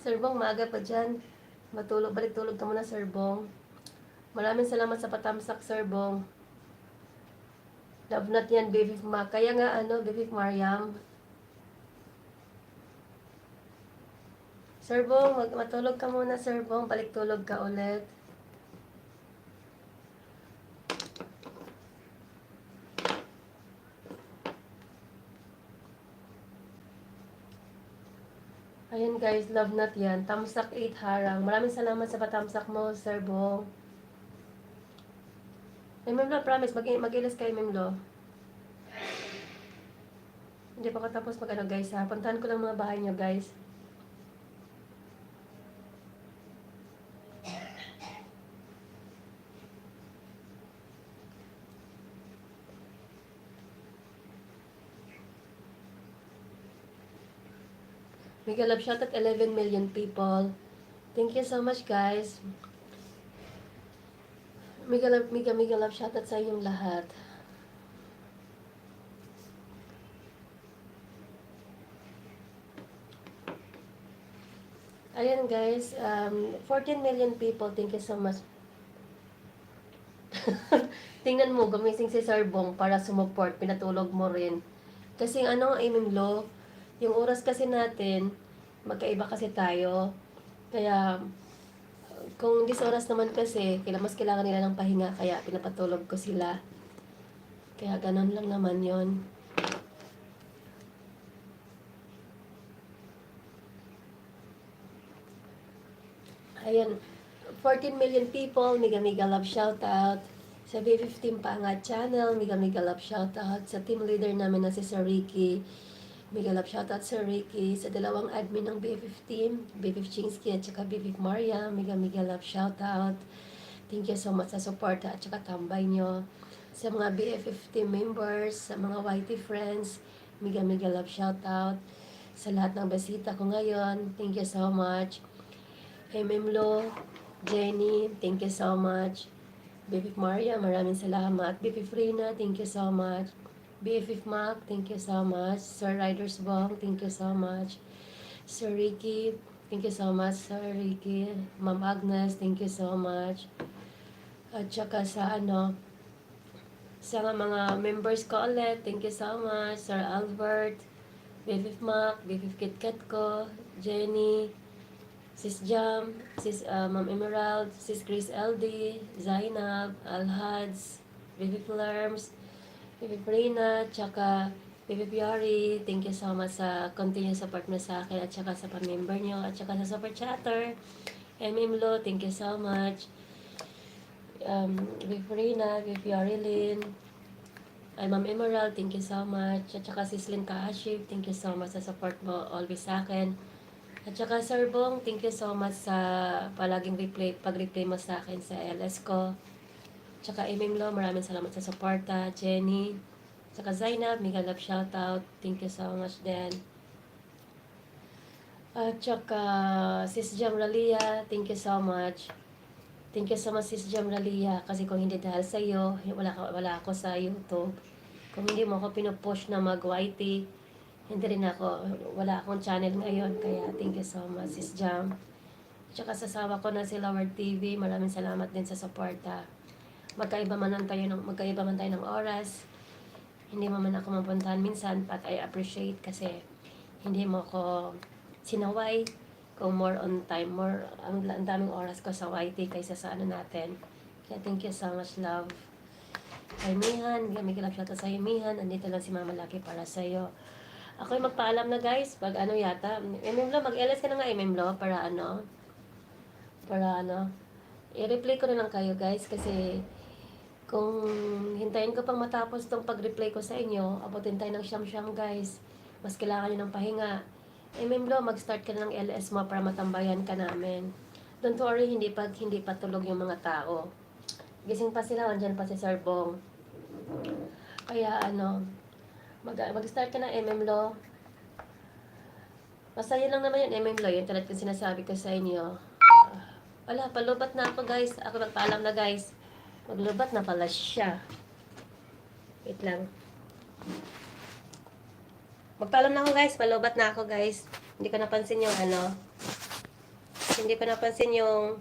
Sir Bong, maaga pa dyan. Matulog, balik tulog ka muna, Sir Bong. Maraming salamat sa patamsak, Sir Bong. Love not yan, baby ma. Kaya nga, baby Mariam. Sir Bong, matulog ka muna, Sir Bong. Balik tulog ka ulit. Ayan guys, love not yan. Tamsak 8 harang. Maraming salamat sa patamsak mo, Sir Bong. Memlo, promise, mag-ilas kayo, Memlo. Hindi pa ko tapos mag-ano guys ha. Puntahan ko lang mga bahay nyo guys. Mega love shout at 11 million people. Thank you so much guys. Mega love shout out sa inyong lahat. Ayan guys, 14 million people. Thank you so much. Tingnan mo, gumising si Sir Bong para sumuport. Pinatulog mo rin. Kasi ano ang aiming law, yung oras kasi natin, magkaiba kasi tayo. Kaya, kung this oras naman kasi, mas kailangan nila ng pahinga, kaya pinapatulog ko sila. Kaya ganun lang naman yon. Ayan, 14 million people, mega love shoutout. Sa B15 Pangat Channel, mega love shoutout. Sa team leader namin na si Sir Ricky, mega love shoutout Sir Ricky. Sa dalawang admin ng B15, B15 at saka B15 Maria, mega love shoutout. Thank you so much sa support at saka tambay nyo. Sa mga BF15 members, sa mga YT friends, mega love shoutout. Sa lahat ng basita ko ngayon, thank you so much. Lo, Jenny, thank you so much. BF Maria, maraming salamat. BF Frina, thank you so much. BF Mac, thank you so much. Sir Riders Bong, thank you so much. Sir Ricky, thank you so much. Sir Ricky, Ma'am Agnes, thank you so much. At saka sa sa mga members ko ulit, thank you so much. Sir Albert, BF Mac, BF KitKat ko, Jenny, Sis Jam, Sis Ma'am Emerald, Sis Chris LD, Zainab, Alhads, Baby Flerms, Baby Prina, tsaka Baby Piari. Thank you so much sa continuous support mo sa akin at tsaka sa pa-member nyo at tsaka sa super chatter. Lo, thank you so much. Baby Prina, Baby Piari Lynn, ay Ma'am Emerald, thank you so much. At tsaka Sis Lynn Kaashif, thank you so much sa support mo always sa akin. At saka Sir Bong, thank you so much sa palaging pag-replay mo sa akin sa LS ko. At saka Lo, maraming salamat sa suporta. Jenny, at saka Zainab, mega love shoutout. Thank you so much din. At saka Sis Jam Ralia, thank you so much. Thank you so much Sis Jam Ralia. Kasi kung hindi dahil sa iyo, wala ako sa YouTube. Kung hindi mo ako pinupush na mag-YT, hindi rin ako, wala akong channel ngayon, kaya thank you so much, Sis Jam. Tsaka sa sawa ko na si Laward TV, maraming salamat din sa suporta. Magkaiba man tayo ng oras, hindi mo man ako mapuntahan minsan, but I appreciate kasi hindi mo ako sinaway, kung more on time, ang daming oras ko sa YT kaysa sa natin. Kaya thank you so much, love. Kay Mihan, may kilap siya sa iyo, Mihan, andito lang si Mama Lucky para sa iyo. Ako'y magpaalam na guys, pag yata, Lo, mag-LS ka na nga Lo, para i-replay ko na lang kayo guys, kasi kung hintayin ko pang matapos tong pag-replay ko sa inyo, abutin tayo ng siyam-siyam guys, mas kailangan nyo ng pahinga. Lo, mag-start ka na ng LS mo para matambayan ka namin. Don't worry, hindi pa tulog yung mga tao. Gising pa sila, andyan pa si Sir Bong. Kaya mag-start ka na Lo. Masaya lang naman yun Lo, yung tulad kong sinasabi ko sa inyo. Wala, palubat na ako guys. Ako magpaalam na guys. Maglubat na pala siya. Wait lang. Magpaalam na ako guys. Palubat na ako guys. Hindi ko napansin yung hindi ko napansin yung